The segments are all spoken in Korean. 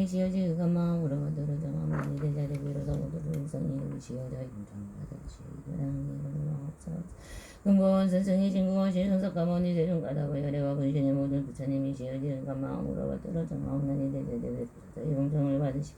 이도량이 시어지 그가 마음으로 받들어 정함나니 대자대비로서 모두를 일성이 시어져 인정받으시 이도량이 마옵소서. 근본 선생이 진구원 시성석가모니 세종가다고 열애와 분신의 모든 부처님이 시어지 그가 마음으로 받들어 정함나니 대자대비로서 공정을 받으시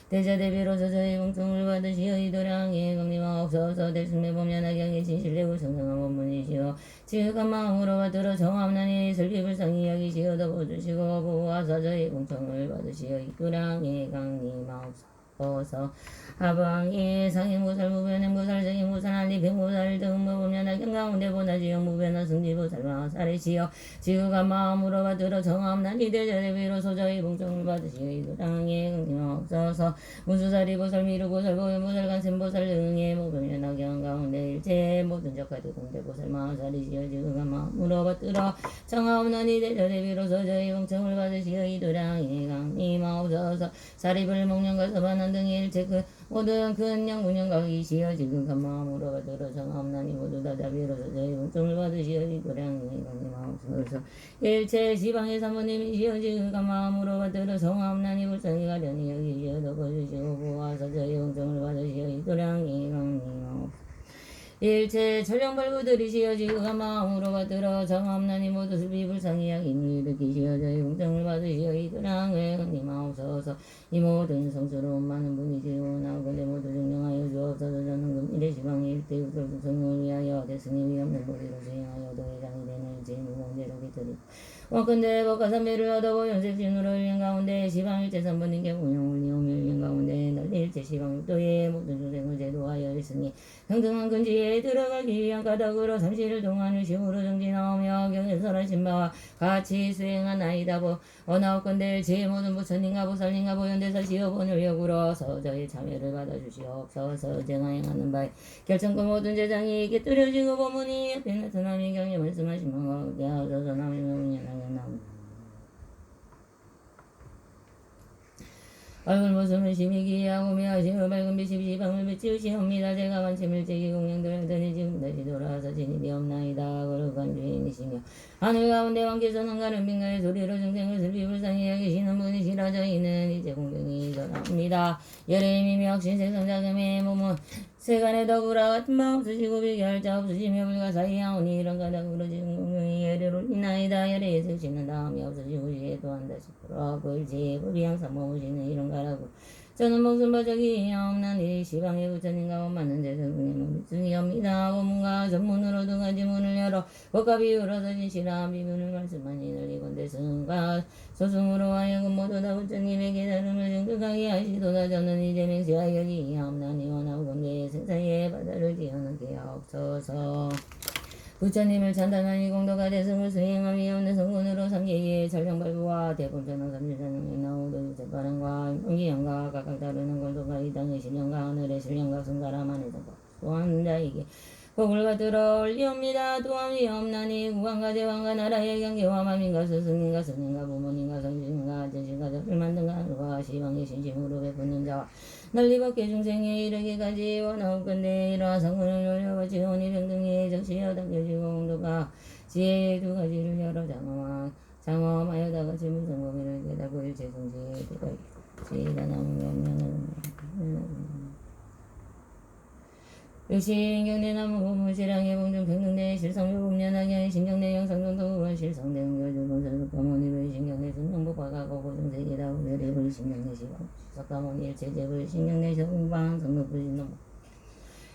대자대비로서 저희 공통을 받으시어 이도량이 강림하옵소서. 대승매 범연하경의 진실내고 성성한 원문이시여 지극한 마음으로 받들어 정함나니 설비불상이 여기시어 덮어주시고 보호하사 저희 공통을 받으시어 이도량이 강림하옵소서. 하방이 상임보살 무변행보살 정임보살 한리백보살 등무범연하경 가운데 보나지 영무변화 승지보살 마사리시여 지극한 마음으로 받들어 정함나니 대자대비로서 저희 공통을 받으시어 이도량이 강림하옵소서. 무수사리보살 미루보살 보현보살 간센보살 등의 무변연하경 가운데 일체 모든 적하대 공대보살 마사리시여 지극한 마음으로 받들어 정함나니 대자대비로서 저희 공통을 받으시어 이도량이 강림하옵소서. 사리불 목련과 서반한 등의 일체 그 모든 큰 양문영각이시여 지극한 마음으로 받들어 정함나니 모두 다 자비로서 저희 공통을 받으시어 이도량이 강림하옵소서. 일체 지방의 사모님이시여 지극한 마음으로 받들어 정함나니 불쌍히 가련히 여기시어 덮어주시고 보호하사 저희 공통을 받으시어 이도량이 강림하옵소서. 일체 천령발구들이시여 지극한 마음으로 받들어 정함나니 모두 수비불상이 약인을 일으키시어 저희 공정을 받으시어 이도량을 강림하옵소서. 이 모든 성스러운 많은 분이시오 나오건대 모두 증명하여 주옵소서. 저는 금일의 지방의 일대 우설국 성령을 위하여 대승의 위없는 보리로 수행하여 도회장이 되는 일체 무공대로 깃들이 원건대 법가삼배를 얻어보 연색신으로 일행 가운데 시방일체 삼번인계 공영올리오며 일행 가운데 널리일체 시방육도에 모든 중생을 제도하여 일승이 평등한 근지에 들어가기 위한 까닭으로 30일 동안 의심으로 정진하오며 경연설한 신바와 같이 수행하나이다. 원하옵건대 제 모든 부처님과 보살님과 보현대사 시어본을 역으로 서저의 참여를 받아주시옵소서. 제가 행하는 바에 결정권 모든 제장이 깃들여지고 보문이 옆에 나타나며 경에 말씀하신 바가 야저저 남의 명령에 나가나 얼굴 모습을 심히 기하오며 하시며 밝은 빛이 시방을 비치우시옵니다. 제가 만체밀제기 공양들을 전해 지금 다시 돌아와서 진입이 없나이다. 거룩한 주인이시며 하늘 가운데 왕께서는 가는 빈가의 소리로 중생을 슬피 불쌍히 여기시는 분이시라. 저희는 이제 공경이 전합니다. 열의 힘이며 확신생성자금의 몸은 세간에 더불어 같은 바 없으시고 비교할 자 없으시며 불가사의하오니 이런 가닥으로 지금 공경이 열을 올리나이다. 열의 세우시는 다음이 없으시고 시에 또한 다시 돌아오고 일제에 법이 항상 머무시는 이런 가락으로 저는 목숨 바적이 없나니 시방의 부처님과 원맞는 제선군의 믿음이옵니다. 원문과 전문으로 두 가지 문을 열어 법과 비유로서 진실한 비문을 말씀하니 널리건대 승과 소승으로 하여금 모두 다 부처님에게 다름을 정득하게 하시도다. 저는 이제 맹세하여 기하옵나니 원하건대 생사의 바다를 지어넣게 하옵소서. 부처님을 찬단하니 공덕가 대승을 수행함이 없는 성군으로 삼계의 전령발부와 대본전원 삼진사능의 나오도 유세바람과 용기영과 각각 다르는 걸도가 이 땅의 신령과 하늘의 신령과 승가라만의 정과 또한 자에게 복을 받들어 올리옵니다. 또함이 없나니 국왕과 대왕과 나라의 경계와 만민과 스승님과 스님과 부모님과 성신과 전신과 적을 만든 가와 시방의 신심으로 베푸는 자와 널리 밖에 중생에 이르기까지 원하옵건대 이러한 성문을 올려바치 온이 평등히 적시여 당겨지고 공도가 지혜의 두 가지를 열어 장엄하여다가 질문성범위를 깨닫고 일체성지에 두가 지혜다나무 명령을 의신경내 나무 보물 실랑의 봉중 평등내 실성요 법년학의 신경내 영상정도가 실성대 응결주 본설급가모니 의신경내 승명복화가 고고정세계다 우열의 의신경내 시방 석가모니 일체제불 신경내 성방 성덕불신동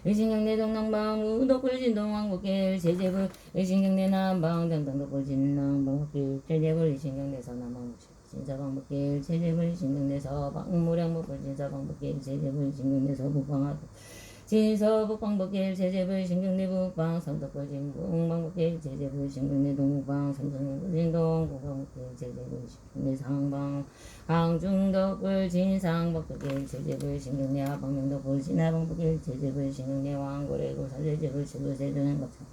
의신경내 동남방 우덕불신동 왕국계 제제불 의신경내 남방 정당덕불신당 방국길 제제불 의신경내 서남방 신사방국계 제제불 의신경내 서방 무량복불 신사방국계 제제불 의신경내 서북방하도 진서북방북길 제제불 신경내 북방 성덕불 진북 방북길 제제불 신경내 동방 삼성불 진동 북방북길 제제불 신경내 상방 강중덕불 진상북길 제제불 신경내 하방명덕불 진하방북길 제제불 신경내 왕고래고 사제제불 신도세전행 법상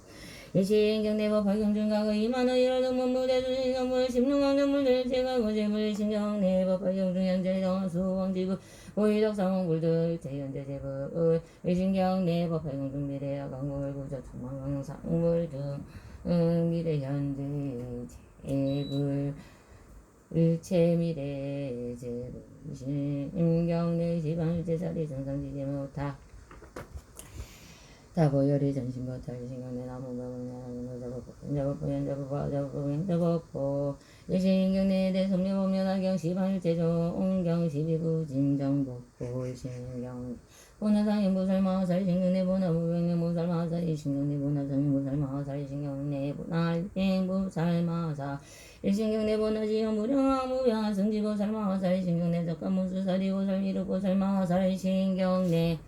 일신경내법 발경중각의 이만의 일등문무대주신 성불 십능왕정물들 제가고 제불 신경내법 발경중양제정 수왕지부 고의덕상불들 제현제제불 의신경내법 발경중미래 강물 구조 충망상불 등 미래현재 제불 일체미래 제불 신경내 지방일제사리 정상지제모타 다보열이 전신보탈 신경내 나무명은 작업보 연작업보 일신경내 대성료보면하경 시방일제조 옹경 시비구 진정복보 일신경 보나상인 보살마살 신경내 보나무병내 보살마살 일신경내 보나상인 보살마살 일신경내 보나일행 보살마살 일신경내 보나지형 무령왕 무병한 승지보살마살 일신경내 적가무수사리 보살미륵 보살마살 일신경내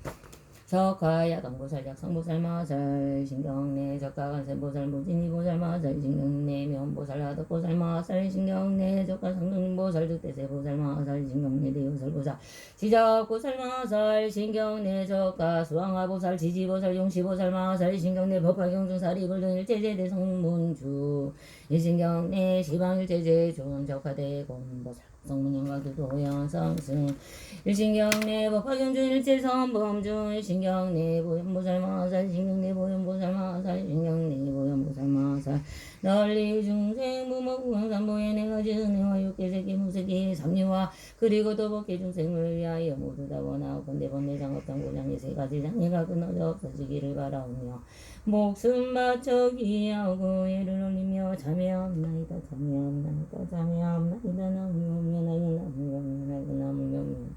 석화야당보살 약성보살 마살 신경내 적가간센보살 무진이보살 마살 신경내 면보살 하덕보살 마살 신경내 적가상등보살 득대세보살 마살 신경내 대요살보살 지적보살 마살 신경내 적가수왕하보살 지지보살 용시보살 마살 신경내 법화경중사리불등 일제제대 성문주 일신경내 시방일제제 존적화대공보살 성문영과두도양상승 일신경내 법화경중 일체선범중 일신경내 보현보살마살 신경내 보현보살마살 신경내 보현보살마살 널리 중생 부모구강삼보의 네가지 은혜와 육계세계 무세계 삼리와 그리고 또 법계 중생을 위하여 모두 다 원하옵건대 번뇌장업당고장의 세 가지 장애가 끊어져 없어지기를 바라오며 목숨 바쳐 기하고 예를 올리며 자매하옵나이다 자매하옵나이다 자매하옵나이다 나무명명나무명명나무명명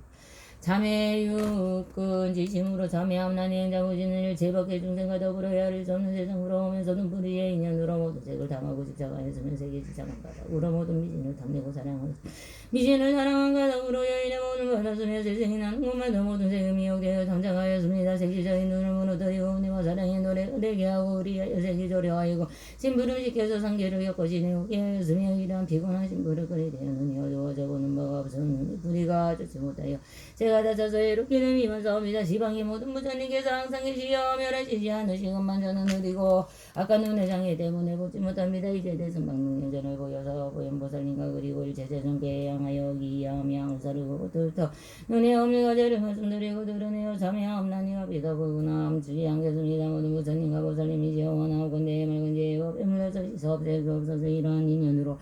자매육근 지심으로 자매하옵나니 행자부지는 일체법계 중생과 더불어 헤아릴 수 없는 세상으로 오면서는 불의의 인연으로 모두 색을 담하고 집착하였으며 색이 집착한 바닥으로 모든 미진을 탐내고 사랑하였으며 미진을 사랑한 가닥으로 여인의 몸을 받았으며 세상이 나는 것마다 모든 색이 미혹되어 탐착하였습니다. 색시적인 눈을 무너뜨리고 내와 사랑의 노래가 되게 하고 우리의 색이 조려하이고 심부름 시켜서 상계를 겪고 지내오게 하였으며 이러한 피곤한 심부를 끓이 되었느니 어두워져 보는 바가 없었느니 불이가 쫓지 못하여 제가 다쳐서 이렇게 됨이만 싸웁니다. 지방의 모든 부처님께서 항상 계시어 멸하시지 않으시건만 저는 느리고 아까 눈의 장애 때문에 보지 못합니다. 이제 대승방능여전을 보여서 보현보살님과 그리고 일체제전께 향하여 기야며 사르고 들터 눈에 없는 과제를 말씀드리고 드러내어 참여함나니가 비더보구나 주지 않겠습니다. 모든 부처님과 보살님이 지원하건대 맑은지 법에 물러서 씻어 없어서 이러한 인연으로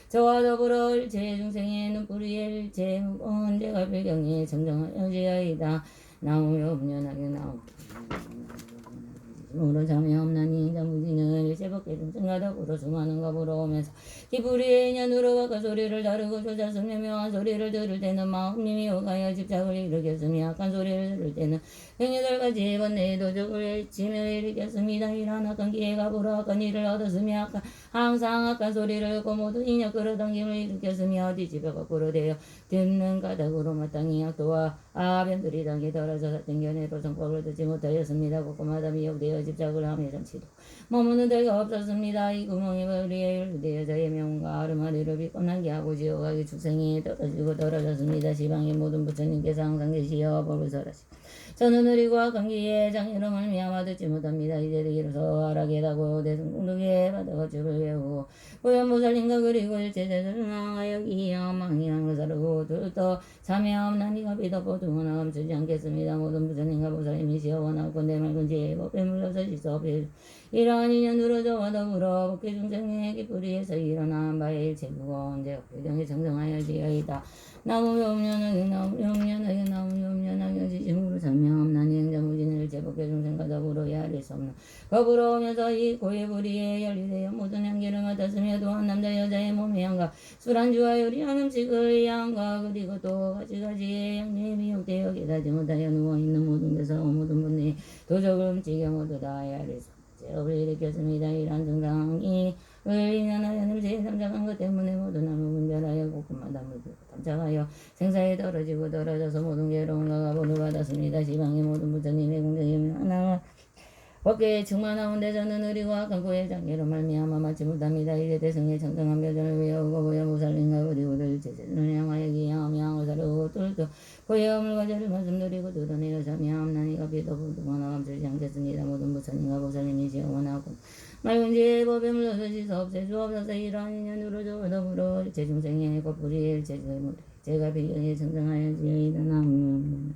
저와 더불어 일체 중생의 눈뿌리에 일체 언제가 배경에 정정하여지어이다. 나오며 분연하게 나오며 오로 잠이 없나니 자무지는 일체밖에 중생가닥으로 수많은 겁으로 오면서 기쁘리의 인연으로 바깥 소리를 다루고 조자스며 묘한 소리를 들을 때는 마음님이 오가여 집착을 일으켰으며 악한 소리를 들을 때는 행위들같이 번뇌의 도적을 일치며 일으켰습니다. 이러한 악한 기회가 불어 악한 일을 얻었으며 항상 악한 소리를 듣고 모든 인력 끌어당김을 일으켰으며 뒤집어 거꾸로 되어 듣는 가닥으로 마땅히 악도와 아변들이 당기 떨어져 사땡겨내로 성법을 듣지 못하였습니다. 곳곳마다 미혹되어 집착을 하며 잠시도 머무는 데가 없었습니다. 이 구멍에 머리에 열되어 저의 명과 아르마리를 비겁나게 하고 지옥하게 축생이 떨어지고 떨어졌습니다. 시방의 모든 부처님께서 항상 계시어 법을 설하시고 저는 느리고 악한 기에 장애로 말미암아 듣지 못합니다. 이제 이로서 아라게다고 대승공덕에 받아가 주를 외우고 보현보살님과 그리고 일체제들을 향하여 기야망이랑 사르고 들떠 참여함나니가 비덮어 두거나 감추지 않겠습니다. 모든 부처님과 보살님이시여 원하고 내 맑은 지혜 법에 물러서 지서 이러한 인연으로 저와 더불어 복귀 중생의 기쁘리에서 일어난 바의 일체구가 언제 배경에 정정하여지어이다. 나무면하게 나무면하게 나무면하게 지심으로 참여함나니 행자무진을 제복의 중생과 더불어야 할 수 없는 겁으로 오면서 이 고의 불의에 열리되어 모든 향기를 맡았으며 또한 남자 여자의 몸의 향과 술안주와 요리한 음식의 향과 그리고 또 가지가지의 향기에 미혹되어 깨닫지 못하여 누워있는 모든 데서 모든 분의 도적을 움직여 모두 다 해야 할 수 없는 죄업을 일으켰습니다. 이러한 증상이 인연하여 냄새에 탐착한 것 때문에 모든 나무 분별하여 곳곳마다 물들고 탐착하여 생사에 떨어지고 떨어져서 모든 괴로움과 가보를 받았습니다. 시방의 모든 부처님의 공덕이 하나 법계에 충만하온데 저는 의리고 악한 고의 장애로 말미암아 맞지 못합니다. 이제 대승의 청정한 묘전을 외우고 보현보살님과 그리고 일체제를 향하여 기야하며 사르고 뚫고 고의 어물과제를 말씀드리고 드러내어 참여함나니가 비도부두거나 감추지 않겠습니다. 모든 부처님과 보살님이시여 원하고 맑은 지혜의 법에 물러서 지서 없애주옵소서. 이러한 인연으로 저와 더불어 일체 중생의 꽃뿌리에 일체주의 무대 제가 비경에 청정하여지어이다. 나무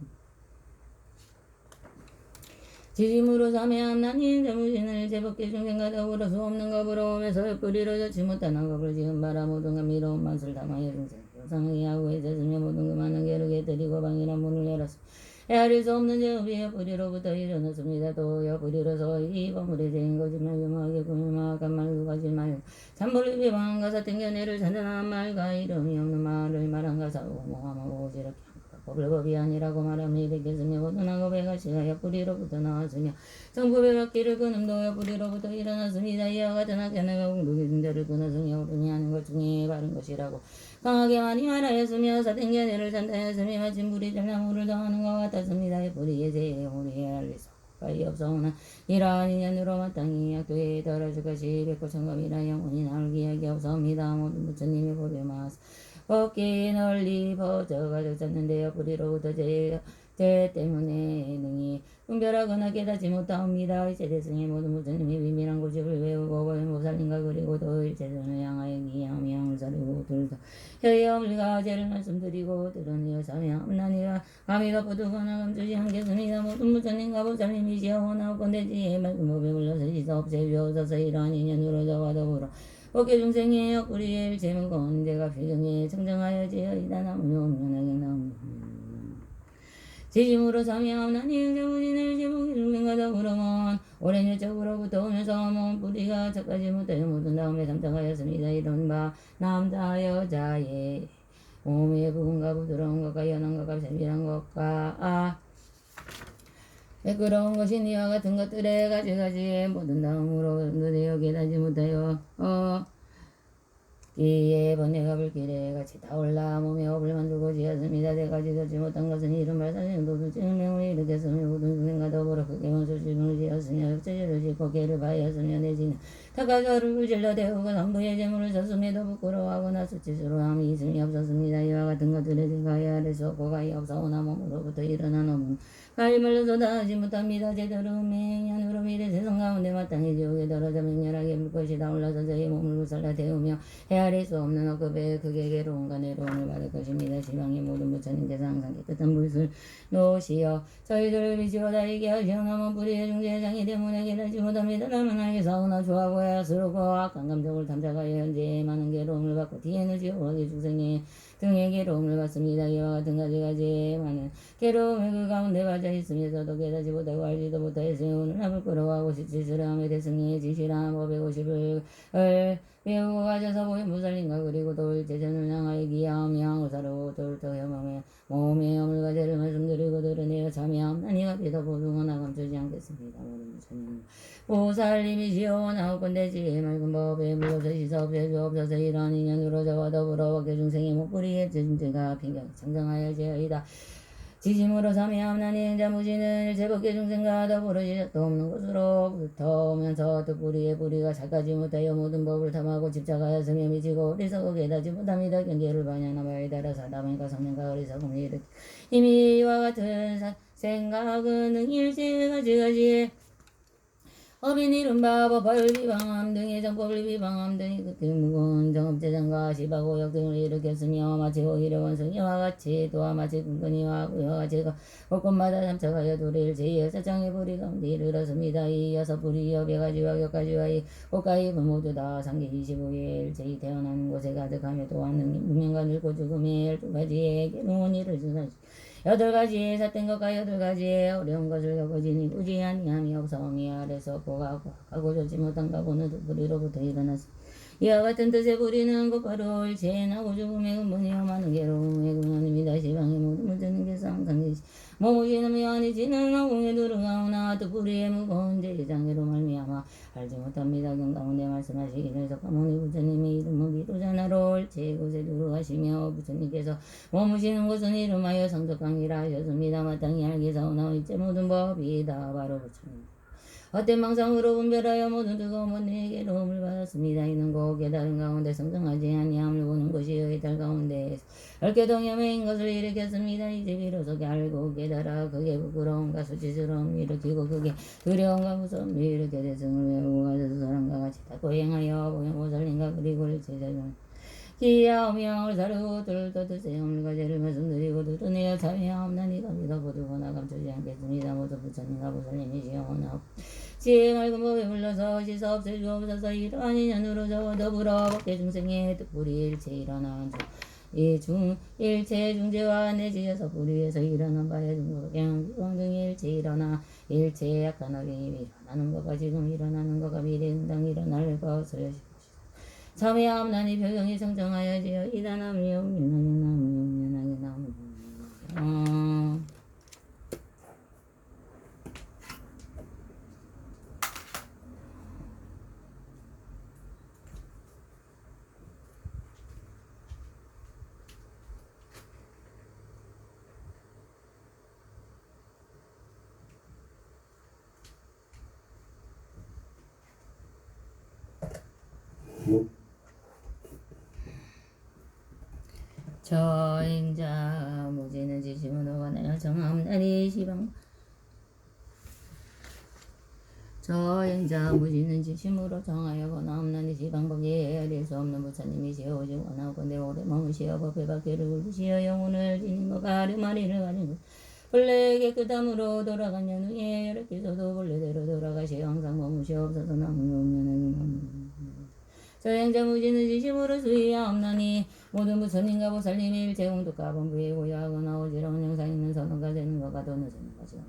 지짐으로 참여함나니 자무신을 제법계 중생과 더불어 수없는 겁으로 오면서 뿌리로 젖지 못하는 겁을 지은 바라 모든 감미로운 맛을 담하여 중생 영상하게 하고 해졌으며 모든 그 많은 괴력에 드리고 방이란 문을 열었으며 헤아릴 수 없는 제업이여 뿌리로부터 일어났습니다. 또 여뿌리로서 이 건물에 대인 거짓말 유마하게 구밀마악한 말고 거짓말 잠벌리 비방한 가사 땡겨내를 잔잔한 말과 이름이 없는 말을 말한 가사고 모함하고 오지럽게 법을 법이 아니라고 말하며 일으켰으며 모든 악업의 가시가 옆구리로부터 나왔으며 정법의 바퀴를 끊음도 옆구리로부터 일어났습니다. 이와 같은 악견의 공덕의 중자를 끊었으며 옳으니 하는 것 중에 바른 것이라고 강하게 많이 말하였으며 사땡견애를 산다였으며 마침 불이 잘나무를 더하는 것 같았습니다. 옆구리에 제의 영혼이 알리소 가히 없사오나 이러한 인연으로 마땅히 악도에 떨어질 것이 백골천검이라 영혼이 나올 기약이 없사옵니다. 모든 부처님의 법에 마스 법계에 널리 퍼져가지고 졌는데요. 뿌리로부터 죄 때문에 능히 분별하거나 깨닫지 못하옵니다. 이제 대승의 모든 부처님의 비밀한 고집을 외우고 보현보살님과 그리고 또 일체전을 향하여 기하며 사르고 들다 혀의 어물과 죄를 말씀드리고 드러내어 참여함나니가 감히 덮어두거나 감추지 않겠습니다. 모든 부처님과 보살님이시여 원하옵건대 지혜의 맑은 법에 물러서 지서 없애주옵소서. 이러한 인연으로 저와 더불어 법계 중생의 옆구리에 일체문 건대가 필경에 청정하여지어이다. 나무면하게 나무 지짐으로 참여함나니 행자무진을 제복의 중생과 더불어먼 오랜 일적으로부터 오면서 먼 뿌리가 저까지 못하여 모든 다음에 삼tak하였습니다. 이런 바 남자 여자의 몸의 부분과 부드러운 것과 연한 것과 세밀한 것과 매끄러운 것이 이와 같은 것들의 가지가지의 모든 다음으로 눈에 여기다지 못하여 이에 번뇌가 불길에 같이 타올라 몸에 업을 만들고 지었습니다. 내가지 걷지 못한 것은 이른 발사생도 증명을 일으켰으며 모든 중생과 더불어 크게 원수질문을 지었으며 역제지를 짓고 개를 바였으며 내지는 타가저를 질러 대우고 삼부의 재물을 졌음에도 부끄러워하거나 수치스러워 함이 있음이 없었습니다. 이와 같은 것들에 대가야 아래 수 없고 가히 없사오나 몸으로부터 일어난 없는 가히 말로서 다하지 못합니다. 제대로 맹연으로 미래 세상 가운데 마땅히 지옥에 떨어져 맹렬하게 불꽃이 타올라서 저희 몸을 불살라 태우며 헤아릴 수 없는 억압에 극에 괴로움과 내로움을 받을 것입니다. 지방의 모든 부처님께서 항상 깨끗한 불을 놓으시어 저희들을 비추어 다니게 하시어 남은 뿌리의 중재장이 때문에 깨닫지 못합니다. 나는 알게 사오나 좋아하고 야스럽고 악한 감정을 탐색하여 현재에 많은 괴로움을 받고 뒤에는 지옥의 중생의 등의 괴로움을 받습니다. 이와 같은 가지가지의 많은 괴로움을 그 가운데 빠져 있으면서도 깨닫지 못하고 알지도 못하였으니 오늘 남을 끌어가고 시치스러함에 대승의 지시라 법의 고십을 배우고 가져서 보인 무살림과 그리고 돌 제전을 향하여 기하며 의사로 돌더 혐함에 몸의 어물과 죄를 말씀드리고 드러내어 참여함나니가 비도 보증하나 감추지 않겠습니다. 모든 부처님 보살님이시여 나오건대 지혜 맑은 법에 물러서 씻어 없애주옵소서. 이러한 인연으로 저와 더불어 법계 중생의 목뿌리에 증제가 빈경히 창정하여지어이다. 지심으로 삼위하옵나니 자무지는 일체법계 중생과 더불어 지적도 없는 곳으로부터 오면서 또 뿌리의 뿌리가 착하지 못하여 모든 법을 탐하고 집착하였으며 미치고 어리석어 깨닫지 못합니다. 경계를 반영하나 바에 따라 사람과 성령과 어리석음이 이르 이미 이와 같은 생각은 일체 가지가지의 업인 이른바 법을 비방함 등의 정법을 비방함 등이 극히 무거운 정업재정과 시바고역 등을 일으켰으며 마치 오히려 원숭이와 같이 또한 마치 근근이와 구여와 같이 곳곳마다 참척하여 도리를 제 여섯 장의 뿌리 가운데 이르렀습니다. 이 여섯 뿌리 여배 가지와 격가지와 이 꽃가입은 모두 다 상계 25일 제이 태어나는 곳에 가득하며 또한 무명과 늙고 죽음의 12가지의 괴로운 일을 주사 8가지의 삿된 것과 8가지의 어려운 것을 겪어지니 꾸지 아니함이 없사오니 아래서 고가고 좋지 못한 가고는 두 뿌리로부터 일어났습니다. 이와 같은 뜻의 뿌리는 곧바로 일체나고 죽음의 근본이요 많은 괴로움의 근원입니다. 시방의 모든 문제님께서 항상 계시 모으시는 면이 지는 허공에 두르가오나 또 뿌리의 무거운 제장애로 말미암아 알지 못합니다. 경가운데 말씀하시기를 석가모니 부처님의 이름은 비로자나로 일체 곳에 두르가시며 부처님께서 머무시는 곳은 이름하여 성적강이라 하셨습니다. 마땅히 알게사오나 일체 모든 법이 다 바로 부처님 헛된 망상으로 분별하여 모든 뜨거운 번뇌의 괴로움을 받았습니다. 이는 곧 깨달은 가운데 성장하지 아니함을 보는 것이요 이달 가운데에서 얽게 동염해인 것을 일으켰습니다. 이제 비로소 알고 깨달아 그게 부끄러움과 수치스러움을 일으키고 그게 두려움과 무서움을 일으켜 대승을 외우고 가져서 사람과 같이 닦고 행하여 보살님과 그리고 일체자용 기야오명을 사르고 뚫도 드세요물과 죄를 말씀드리고 두드내어 참여하옵나니 감히도 보두거나 감추지 않겠습니다. 모두 부처님과 보살님이시오나 지혜 맑은 법에 불러서 씻어 없애주옵소서. 이러한 인연으로 저와 더불어 법계 중생의 뜻불이 일체 일어난 일체 중재와 내지여서 불위에서 일어난 바에 중국경 등이 일체 일어나 일체의 약한 어경이 일어나는 것과 지금 일어나는 것과 미래 응당 일어날 것을 참여하옵나니 별경이 성정하여지어 이단함이 용연하게 나오며 저행자 무지는 지심으로 관하여 정함나니 시방 저행자 무지는 지심으로 정하여 원하옵나니 지방법에 헤아릴 수 없는 부처님이시여 오직 원하건대 오래 머무시어 법의 밖에를 굴리시어 영혼을 지닌 것 가르마리를 가진 것 본래 깨끗함으로 돌아간 연후에 여럿께서도 본래대로 돌아가시어 항상 머무시옵소서. 나무용면은 저행자 무지는 지심으로 수의하옵나니 모든 부처님과 보살님이 일체 공덕과 본부에 고요하거나 어지러운 영상 있는 선언가 되는 것과 도는 선언까지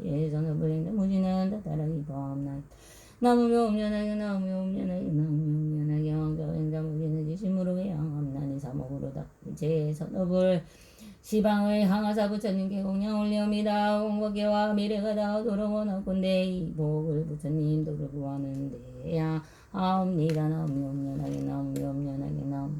예 선언 불행자 무지는 다 따르기 범나이 나무며 옴연하게 나무며 옴연하게 나무며 옴연하게 저행자 무지는 지심으로 회양함나니 사목으로 다 일체의 선업을 시방의 항하사 부처님께 공양 올려옵니다. 공덕계와 미래가 닿도록 원하건대 이복을 부처님도 구하는데야 하옵니다. 나무염연하게 나무염연하게 나무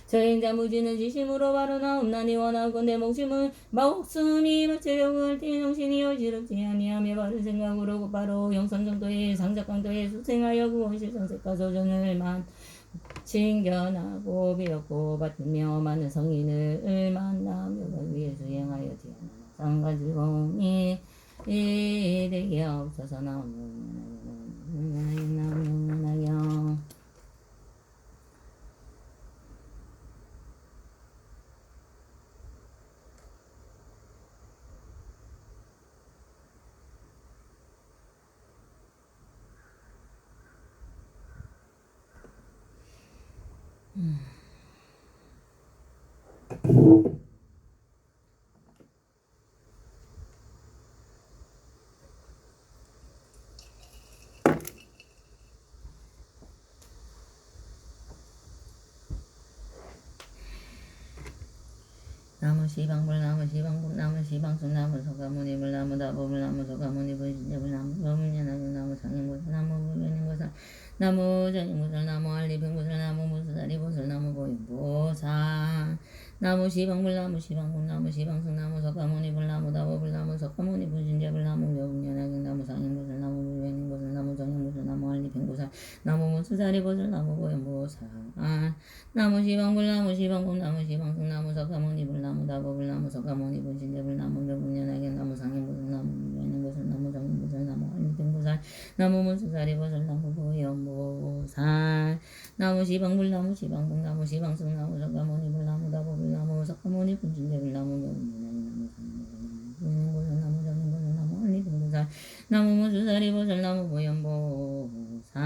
저행자 무지는 지심으로 바로 나옵나니 원하건대 목숨이 맞추려고 할 때 정신이 어지럽지 아니하며 바른 생각으로 곧바로 영선정도에 상작강도에 수생하여 구원실정색과 소전을 칭견하고 비었고 받으며 많은 성인을 만나며 위에 수행하여 지어나는 상가 즐거움이 되게 없어서 나오는 나무 시방불 나무 시방불 나무 시방수 나무 소가모니불 나무 다보불 나무 소가모니불 진짜불 나무 여문연하고 나무 상인보살 나무 불변인보살 나무 전인보살 나무 알리병보살 나무 무수다리보살 나무 보인보살 나무 시방불 나무 시방불 나무 시방수 나무 소가모니불 나무 다보불 나무 소가모니불 진짜불 나무 여문연하고 나무 상인보살 나무 불변인보살 나무 전인보살 나무 알리병보살 나무 무수다리보살 나무 보인보살 나무 시방불 나무 시방불 나무 시방수 나무 소가모니불 나무 다보불 나무 소가모니불 진짜불 나무 여문연하게 나무 상인보살 나무 불변인보살 나무 전인보살 나무 알리병보살 나무 무수다리보살 나무 보인보살 나무 시방불 나무 시방불 나무 시방수 나무 소가모니불 나무 다보불 나무 소가모니불 진짜불 나무 여문연하게 나무 상인보살 나무 전인보살 나무 알리병보살 나무 무수다리보살 나무 보인보살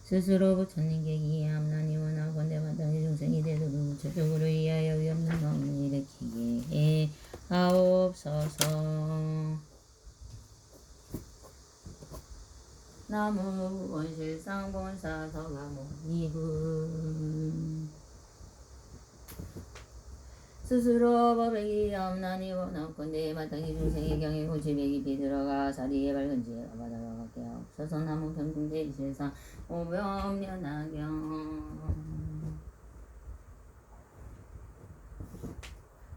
스스로 부처님께 이해함나니 원하건대 마땅히 중생이 되도록 구체적으로 이해하여 위없는 마음을 일으키게 하옵소서. 나무 원실상본사 서가모니불 스스로 법에 이해함나니 원하건대 마땅히 중생의 경에 고집에 깊이 들어가 사리에 밝은 지혜가 바다와 같게 하옵소서. 나무 평등대실상 오병연하경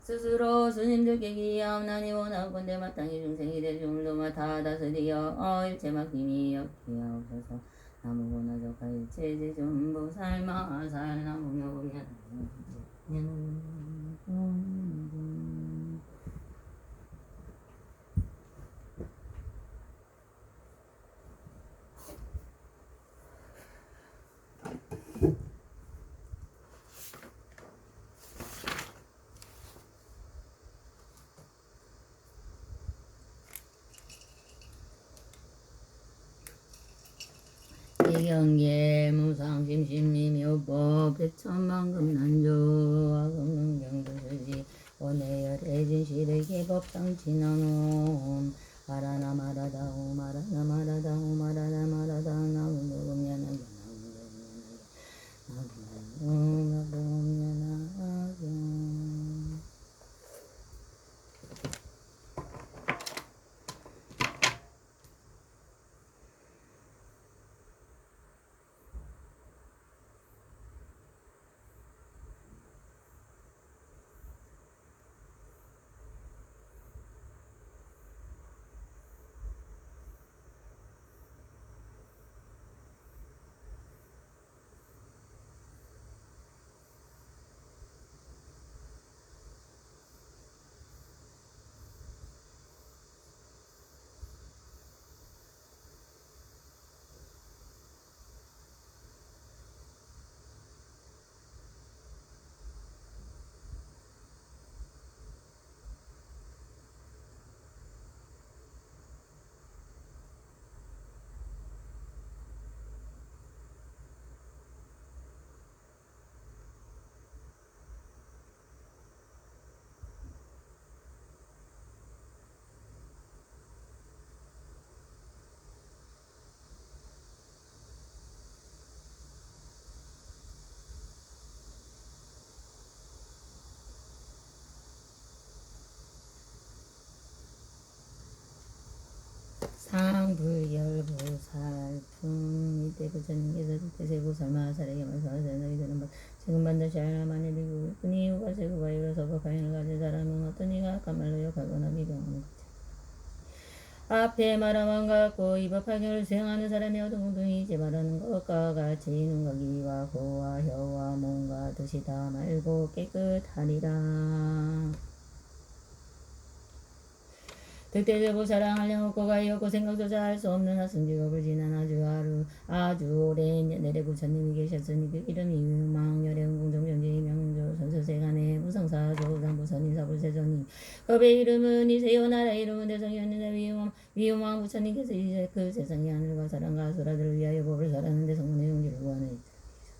스스로 스님들께 기하옵나니 원하건대 마땅히 중생이 될 중을도 맡아 다스리어 일체 맡김이 없게 하옵소서. 나무 원하적하 일체 제존보살 마살 나무 묘공연 이경계 무상심심미묘법 백천만금난조 아금능경도수지 원해열애진시를 개법상친언옴 마라나 마라다오 마라나 마라다오 마라나 마라다 나무묘금연하게 나무묘금연하게 상불열보살품 이때 부처님께서 대세보살 마살에게 말씀하셨 너희들은 지금 반드시 알아만에 비고 뿐이 이유가 세고가 이로서 법화인을 가진 사람은 어떤 이가 악한 말로 욕하거나 비교하는 것 앞에 말한 같고 이 법화경을 수행하는 사람이 어떤 공동이 이제 말하는 것과 같이 눈과 귀와 코와 혀와 몸과 뜻이 다 말고 깨끗하리라. 득대되고 사랑하려 없고 가히 없고 생각조차 할 수 없는 하승직업을 지난 아주 오랜 옛날에 부처님이 계셨으니 그 이름이 유망열의 공정정제의 명조 선수세간의 무성사 조상부선인 사불세존이 법의 이름은 이세요 나라의 이름은 대성이었는데 위험한 부처님께서 이제 그 세상의 하늘과 사람과 수라들을 위하여 법을 설하는데 성문의 용기를 구하는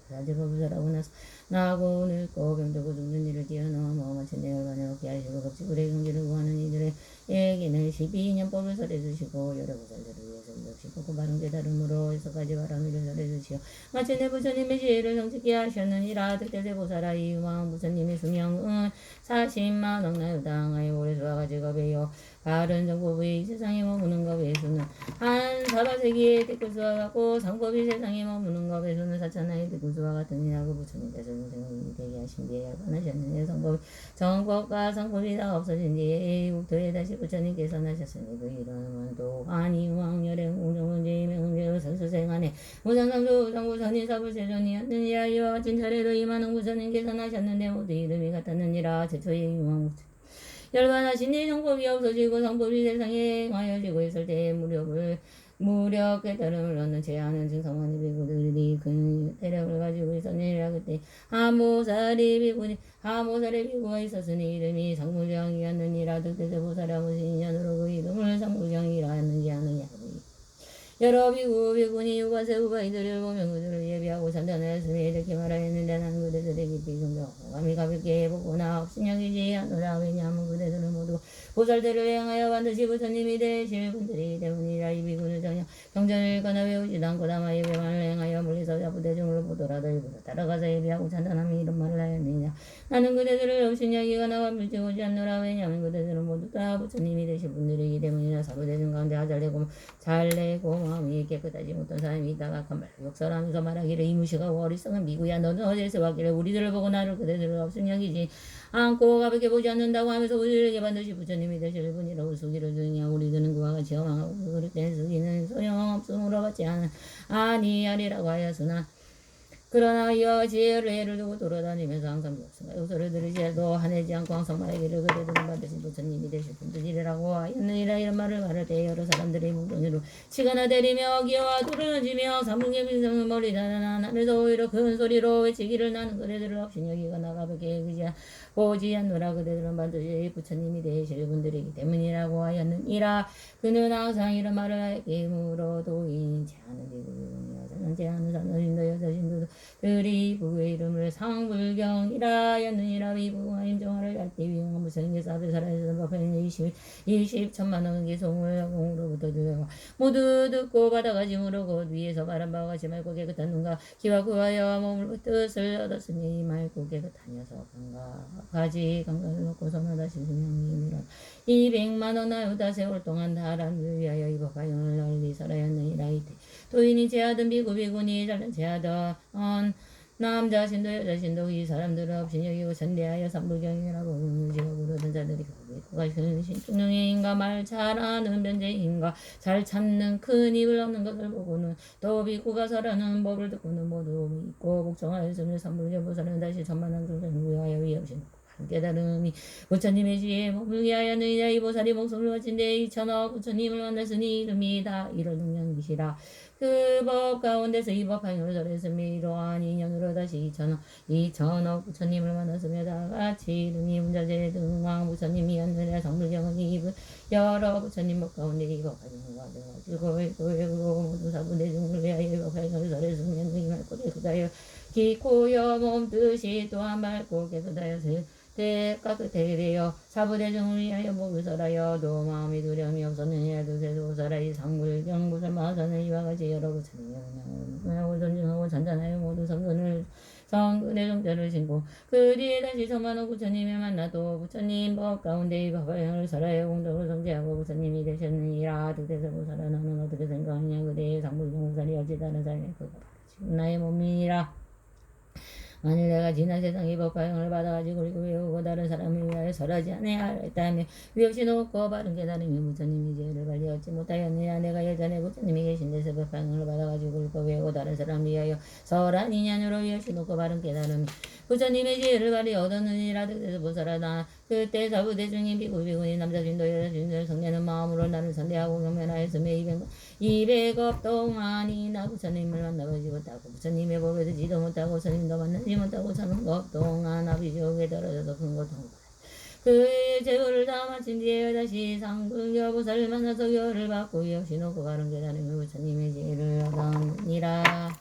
사제법을 설하고 나서 나하고 늙고 병들고 죽는 일을 뛰어넘어 마치 내열반에 얻게 하시고 법지불의 경기를 구하는 이들에게는 12년법을 설해주시고 여러 부살들을 위해서 이없이 고 바른 깨달음으로 여섯가지 바람을 설해주시오. 마침내 부처님의 지혜를 성취케 하셨느니라. 득대세 보살아 이 유망 부처님의 수명은 40만 억나유당하여 오래수와 가지가 배요 바른 정법의 세상에 머무는 것의 수는 한 사바세기의 태클수와 같고 상법이 세상에 머무는 것의 수는 4천하의 태클수와 같으니라. 그 부처님께서 중생이 되게 하신 뒤에 열반하셨느니 성법이 정법과 상법이 다 없어진 뒤에 국토에 다시 부처님께서 나셨으니 그 이름은 또한 이왕열의 공정문제의 명제의 선수생안에 무상상조 우상부선인 사불세존이었느니라. 이와 같은 차례로 이만한 부처님께서 나셨는데 모두 이름이 같았느니라. 최초의 유망 부처 열반하신 이 정법이 없어지고 성법이 세상에 행하여지고 있을 때에 무력 깨달음을 얻는 제하는 증상만의 비구들이 그 대력을 가지고 있었느니라. 그때 하모살의 비구가 있었으니 이름이 상불경이었느니라. 득대세 보살아 무슨 인연으로 그 이름을 상불경이라 했는지 아느냐. 여러 비구니 유가세우가 이들을 보면 그들을 예비하고 산단하였으니 이렇게 말하였는데 나는 그대들의 깊이 존경하고 감히 가볍게 해보거나 업신여기지 않노라. 왜냐하면 그대들은 모두 보살들을 행하여 반드시 부처님이 되실 분들이기 때문이라. 이 비구는 전혀 경전을 읽거나 외우지도 않고 다만 예배만을 행하여 멀리서 자부대중을 보더라도 일부러 따라가서 예배하고 찬단하며 이런 말을 하였느니라. 나는 그대들을 업신여기거나 감을지 오지 않노라. 왜냐하면 그대들은 모두 다 부처님이 되실 분들이기 때문이라. 사부대중 가운데 잘내고 마음이 깨끗하지 못한 사람이 있다가 그 말로 욕설하면서 말하기를 이 무식하고 어리석은 미구야 너는 어디서 왔길래 우리들을 보고 나를 그대들을 없음 여기지 않고 가볍게 보지 않는다고 하면서 우리들에게 반드시 부처님이 되실 분이라고 수기를 주느냐. 우리들은 그와 같이 허망하고 그릇된 수기는 소용없음으로 받지 아니하리라고 하였으나 그러나 이와 같이 예를 두고 돌아다니면서 항상 무엇인가 요소를 들으시 해도 화내지 않고 항상 말하기를 그대들은 반드시 부처님이 되실 분들이라고 하였느니라. 이런 말을 말할 때 여러 사람들의 뭉뚱이로 치거나 때리며 기어와 돌을 지며 사문계 민성을 머리다나 하면서 오히려 큰 소리로 외치기를 나는 그대들을 없인 여기거나 가볍게 보지 않노라. 그대들은 반드시 부처님이 되실 분들이기 때문이라고 하였느니라. 그는 항상 이런 말을 하였기므로 도인치 않은 비구이며 제하는 사노신도 여자신도들이 부의 이름을 상불경이라 하였느니라. 위부와 임종화를 할때 위용한 무성님께서 앞에 살아있는 법회는 20천만 원의 송을 공으로부터 주려고 모두 듣고 받아가짐으로 곧 위에서 말한 바와 같이 맑고 깨끗한 눈과 귀와 구하여 몸을 뜻을 얻었으니 이 맑고 깨끗한 녀석 가지 감각을 놓고 선하다신 수명이니라. 200만 원 나유다 세월 동안 다람을 위하여 이 법화경을 널리 설하였느니라. 이때 도인이 제하든 비구니 잘난 제하든 남자신도 여자신도 이 사람들은 없이 여기고 선대하여 삼불경이라고 무지하고로던 자들이 그가 신중령인가 말 잘하는 변제인가 잘 참는 큰 입을 없는 것을 보고는 또 비구가 설하는 법을 듣고는 모두 믿고 복종하였으며 삼불경보살은 다시 천만한 중생을 위하여 위없이 깨달음이 부처님의 지혜에 머물게 하였느니라. 이 보살이 목숨을 바친데 2천억 부처님을 만났으니 이름이 다 이럴 능력이시라. 그 법 가운데서 이 법화경을 설했으며 이러한 인연으로 다시 2천억 부처님을 만났으며 다같이 이름이 문자재 등왕 부처님이었느니라. 성불경은 이 여러 부처님 법 가운데 이 법화경을 가져가지고 모든 사부대중을 위하여 이 법화경을 설했으며 능히 맑고 깨끗하여 기코여 몸 뜻이 또한 맑고 깨끗하여 깨끗하게 되어 사부대중을 위하여 복을 설하여도 마음이 두려움이 없었느니라. 두세도 보살아 상불경 보살 마하사는 이와 같이 여러 부처님 여러 명을 존중하고 찬단하여 모든 성근을 성근의 종자를 신고 그 뒤에 다시 성만호 부처님을 만나도 부처님 법 가운데 이 법화경을 설하여 공덕을 성취하고 부처님이 되셨느니라. 득대서 보살아 너는 어떻게 생각하느냐. 그대의 상불경사리 어찌 다른 사람이 그가 바로 지금 나의 몸이니라. 만일 내가 지난 세상의 법화형을 받아가지고 그리고 외우고 다른 사람을 위하여 설하지 아니하였다면 위없이 놓고 바른 깨달음이 부처님이 죄를 발리 얻지 못하였느냐. 내가 예전에 부처님이 계신 데서 법화형을 받아가지고 그리고 외우고 다른 사람을 위하여 설하니냐으로 위없이 놓고 바른 깨달음이 부처님의 죄를 발리 얻었느니라. 득대서 보살아 그때 사부대 중인 비구비구니 남자 진도 여자 진도 성례는 마음으로 나를 선대하고 경면하였으며 200업 동안이 나 부처님을 만나보지 못하고 부처님의 법에 듣지도 못하고 스님도 만나지 못하고 사는 것 동안 아비지옥에 떨어져서 큰 고통을 그의 죄를 다 마친 뒤에 다시 상불교보살을 만나서 교를 받고 역시 놓고 가는 깨달음이 부처님의 죄를 얻었니라.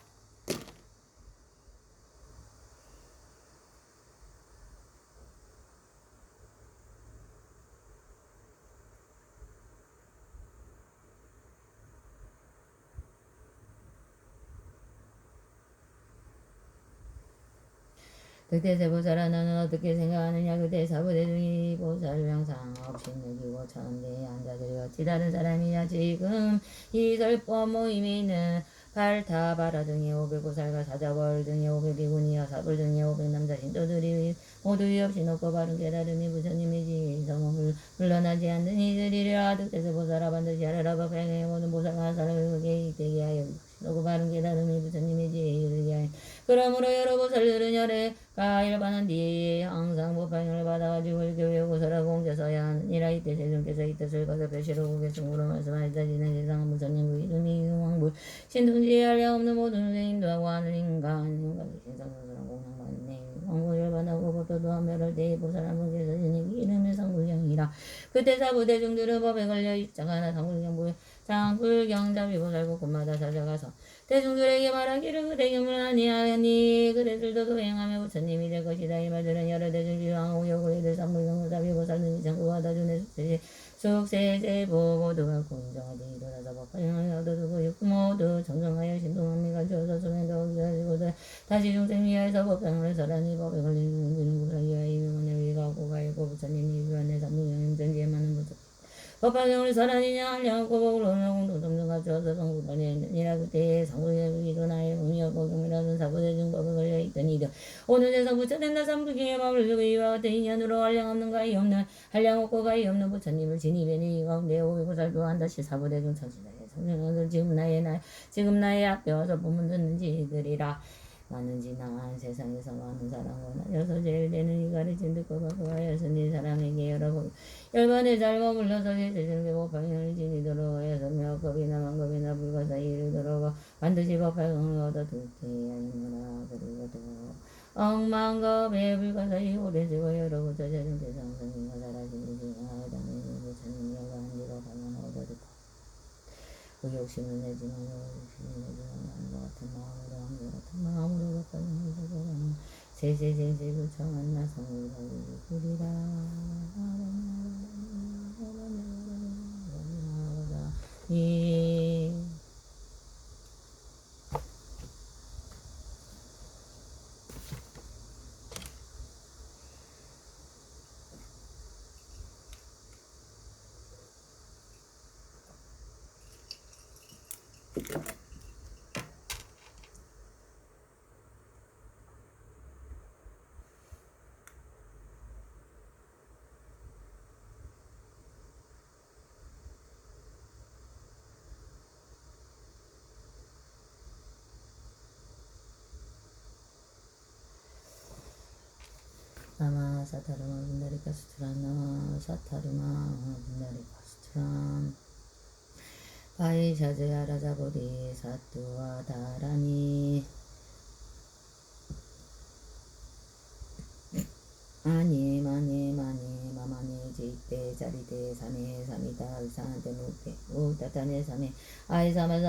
득대세 보살아 너는 어떻게 생각하느냐. 그대 사부대 중이 보살을 항상 없이 느끼고 천대에 앉아들여 어찌 다른 사람이냐. 지금 이 설법 모임에 있는 발타바라 등의 500보살과 사자벌 등의 500비구니와 사불 등의 500남자 신도들이 모두 없이 놓고 바른 깨달음이 부처님의 지성을 물러나지 않는 이들이라. 득대세 보살아 반드시 하라라. 법행의 모든 보살과 사람을 그게 되게 하여 놓고 바른 깨달음이 부처님의 지혜를 위하여 그러므로 여러 보살들은 열에 가일반한 뒤에 항상 법화형을 받아가지고 교회하고 설하고 옮겨서야 하느니라. 이때 세존께서 이 뜻을 거듭 배시로 계승으로 말씀하시다. 지는 세상은 부처님 그 이름이 왕불 신통지에 한량 없는 모든 선생님도하고 하늘 인간 인간이 신성스러운 공양받네. 왕불 열반하고 법도도 하멸할 때에 보살 한 분께서 지는 이름의 상불경이라. 그때 사부대중들은 법에 걸려 입장하나 상불경부 장불경자비 보살고 곳마다 찾아가서 대중들에게 말하기를 그대 경을 아니하니 그대들도 도행하며 부처님이 될 것이다. 이 말들은 여러 대중 지왕하고 여고리들 상불경자비 보살 등이 장구하다 준의 숙세제보 모두가 공정하되 일어나서 법화형을 얻어두고 육구 모두 정정하여 신동합니가 주어서 수행도 기다리고 다시 중생 위하여서 법화형을 설하니 법에 걸리는 분은 구사 위하여 이명원에 위가고 가있고 부처님이 위반의 상불경임 전지에 많은 부처 법화경을 설하니냐 한량하고 법을 오명공도 점정가 주어서 성불반에 있느니라. 그때에 상불경을 일어나여 응이하고 경이라는 사부대중 법에 걸려있던 이들 오늘 세상 부처된다 삼불경의 마음을 주고 이와 같은 인연으로 한량 없는 가히 없는 한량 없고 가히 없는 부처님을 진입에는 이 가운데 오고살도 한다시 사부대중 천시다에 성령을 지금 나의 앞에 와서 본문 듣는지 이들이라. 나는 지난 세상에서 많은 사람과 나여서 제일 되는 이 가르침 듣고 바꾸하여서 네 사람에게 여러 열반의 잘못 물러서 제대로 법화경을 지니도록 하여서며 겁이나 만겁이나 불가사에 이르도록 반드시 법화경을 얻어둘게 하였노라. 그리고 또 억만겁의 불가사에 오래 쓰고 여러 부처 재정대상 성인과 사라지는 지하다는 부처님 영광한 네가 방향을 얻어둘까. 그 욕심을 내지만 욕심을 내지만 마음과 같은 마음으로 한것 같은 마음으로 가까이 해서는 세세세세 불청한 나성을 부리라. 예. 나마 사타르마 분다리카 수트라 나마 사타르마 분다리카 수트라 바이 자제야 라자보디 사투와 다라니 아니 마니 마마니 지때 자리때 사네 사미다 의사한테 무페 우타타네 사네 아이사마사